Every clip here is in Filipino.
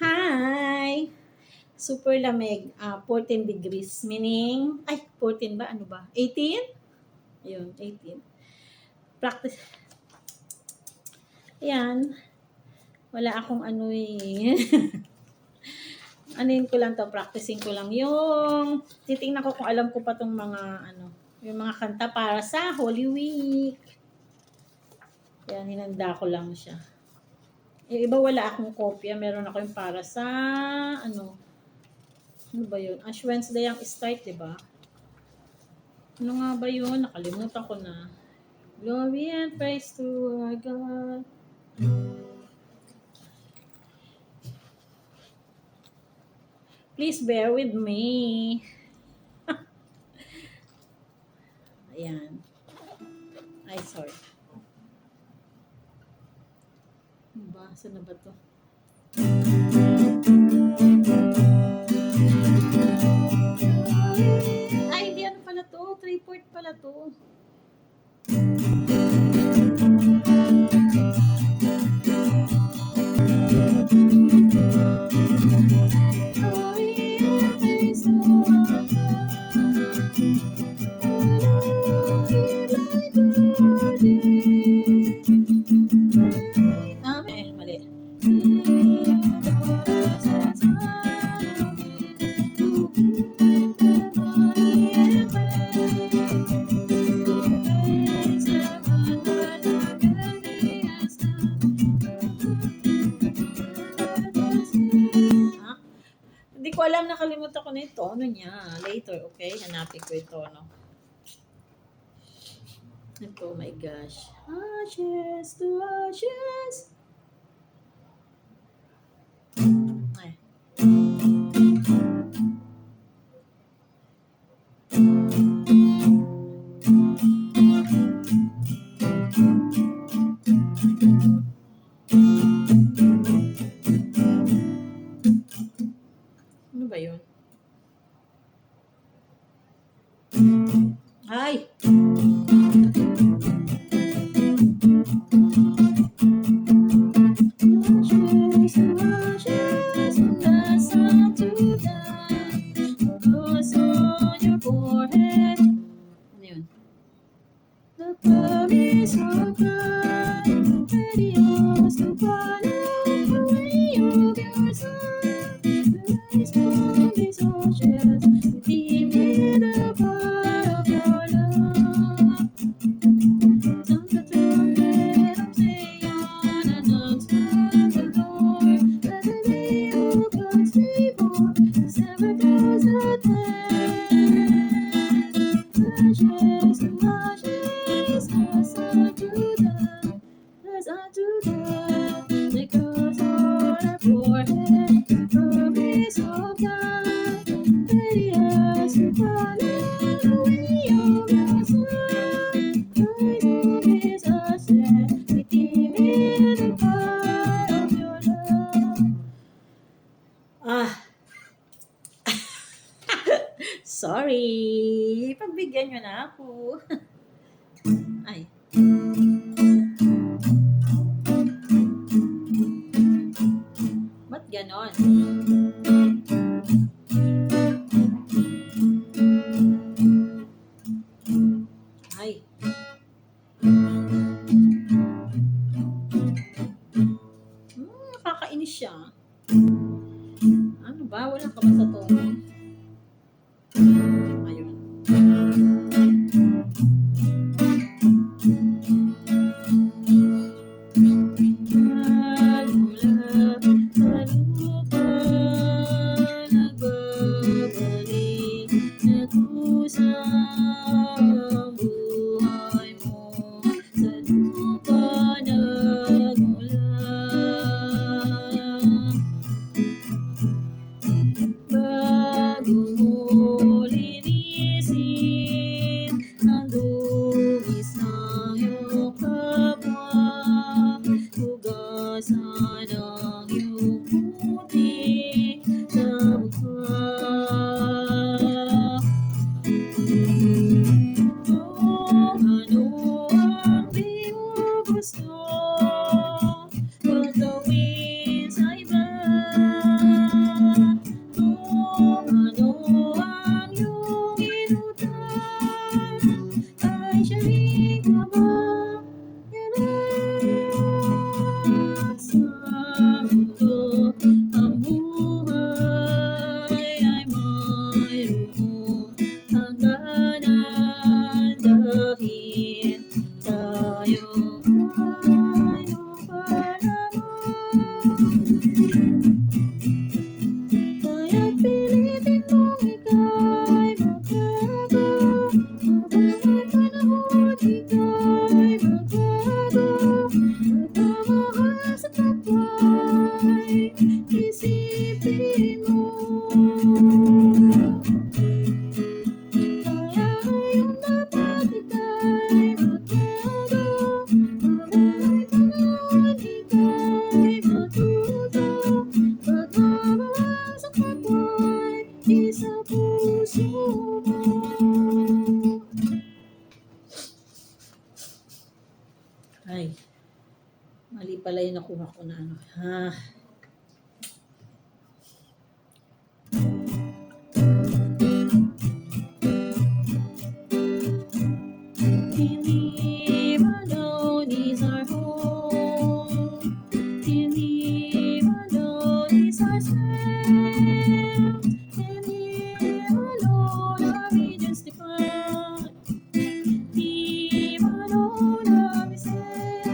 Hi! Super lamig, 14 degrees, meaning, 14 ba? Ano ba? 18? Ayun, 18. Practice. Ayan, wala akong ano eh. Anuin ko lang to, practicing ko lang yung, titingnan ko kung alam ko pa tong mga, yung mga kanta para sa Holy Week. Ayan, hinanda ko lang siya. Yung iba wala akong kopya, meron ako yung para sa, ano ba yun? Ash Wednesday ang start, diba? Ano nga ba yun? Nakalimutan ko na. Glory and praise to our God. Please bear with me. Ayan. Ay, sorry. Ano ba? Saan na ba to? Ay, hindi ano pala to. 3/4 pala to. Mali. Hindi ko alam, nakalimutan ko na yung tono niya. Later, okay? Hanapin ko yung tono. Oh my gosh. Ashes to ashes. Ay. Ano ba yun? Ay! The promise of God, radios to follow the way of your son. Rise from these ashes, redeemed in the power of your love. Sound the trumpet of Zion, announcement the Lord. Let the day of God's people, the 7,000 ashes to ashes, as unto death, because on our forehead, the promise of God, ready as to follow the way of your Son. Rise of his ashes, redeemed in the power of your love. Sorry. Pagbigyan nyo na ako. Ay. Ba't ganon? Ay. Nakakainis siya. Ano ba? Wala ka ba sa tono? Ayun. isipin mo. Kaya ngayon dapat ika'y magbago, maraming panahon ika'y matuto, pagmamahal sa kapwa'y isa puso mo. Ay, mali pala yung nakuha ko na ano. In the alone is our home. In the alone is our strength. In the alone are we justified. Him alone are we saved.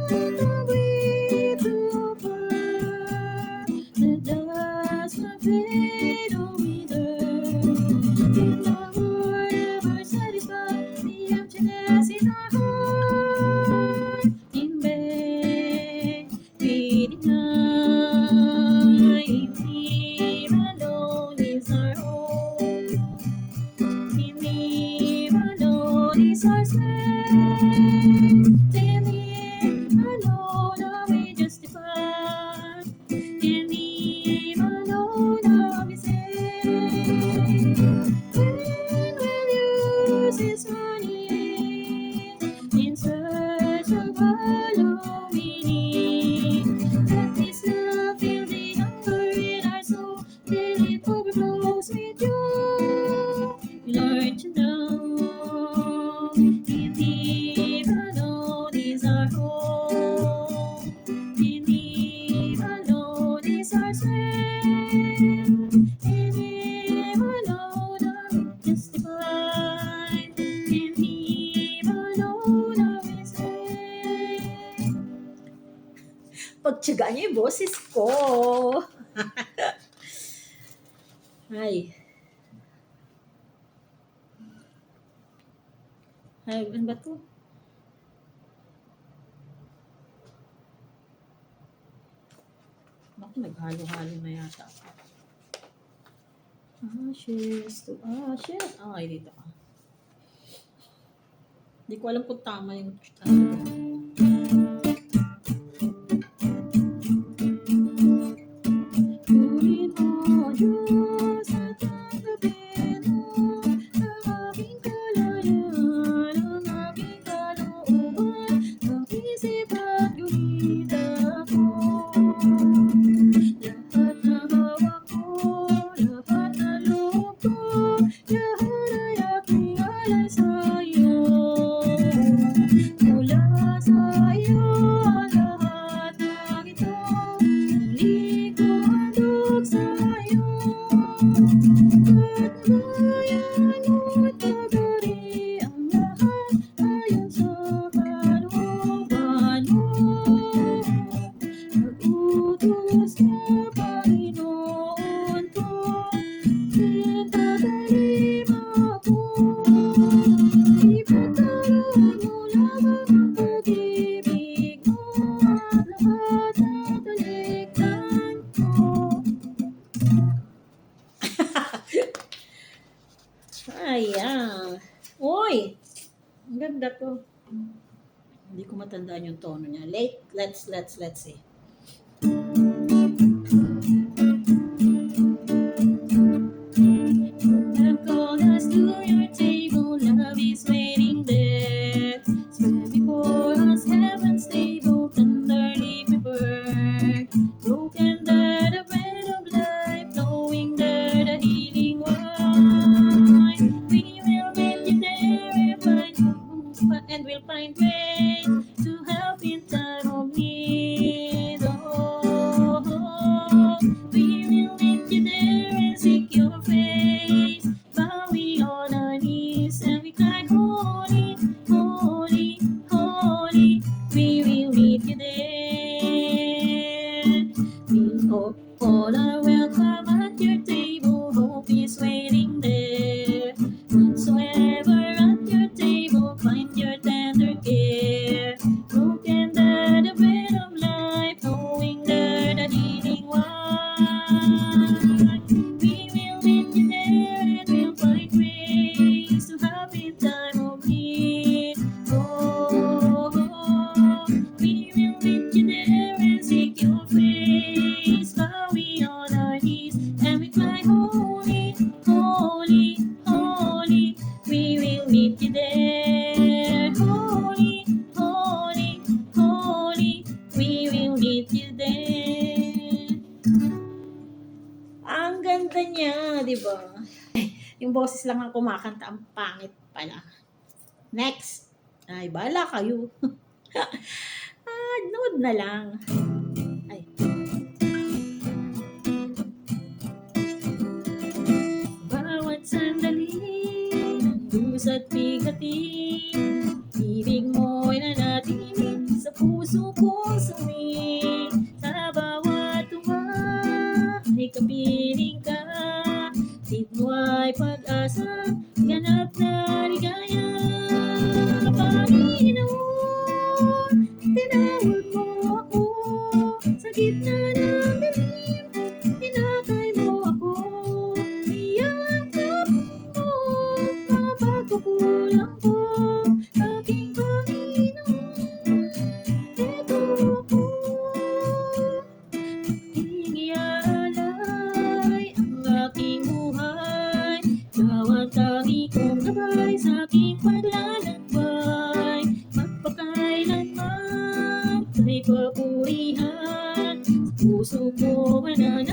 When the breath of earth, the dust not fade or wither. In the word ever satisfy the emptiness in our heart. In vain we deny. Him alone is our hope. In Him alone is our strength. In Him alone are we justified. In Him alone are we saved. When we'll use His money in search of hollow meaning, let His love fill the hunger in our soul till it overflows with joy. Learn to know in Him alone is our hope. In Him alone is our strength. In Him alone are we justified. In Him alone are we saved. Pagtsagaan niyo yung boses ko. Ay. Ay, ano ba to? Bakit naghalo-halo na yata ako? Ashes to ashes. Ay, dito ka. Hindi ko alam kung tama yung Purihin mo, Diyos, at tanggapin mo ang aking kalayaan, ang aking kalooban, ang isip at guhit ako. Lahat ng hawak ko, lahat ng loob ko, lahat ay aking alay sa'yo. Mula sa'yo ang lahat ng ito, hindi ko handog sa'yo. Pagbayan mo't pagari ang lahat ayon sa kalooban mo. Pag-utos niya, Panginoon ko, itatalim ako. Ipagkaroon mo lamang ang pag-ibig mo at lahat ng talikdan ko. Ayan. Uy! Ang ganda to. Hindi ko matandaan yung tono niya. Let's see. I've called us to your table, love is waiting there. Spread before us heaven's table, tenderly prepared. Broken there the bread of life, knowing there the healing wine. We will meet you there and we'll find grace to help in time of need. di ba? Yung boses lang ang kumakanta, ang pangit pala. Next. Ay, bahala kayo. Nood na lang. Ay. Bawat sandali, dusa't bigatin, ibig mo'y nanatili sa puso kong sumi. Sa bawat tuwa, ay kapiling ka, tig mo ay pag-asa, ganap na ligaya. Panginoon, tinawag mo ako sa gitna ng dilim, tinatay mo ako, niyakap mo mga pagkukulang ko, aking Panginoon, eto ako. Iniaalay ang aking buhay, bawat tangi kong gabay sa aking paglalakbay, magpakailanman ay papurihan, sa puso ko mananalig.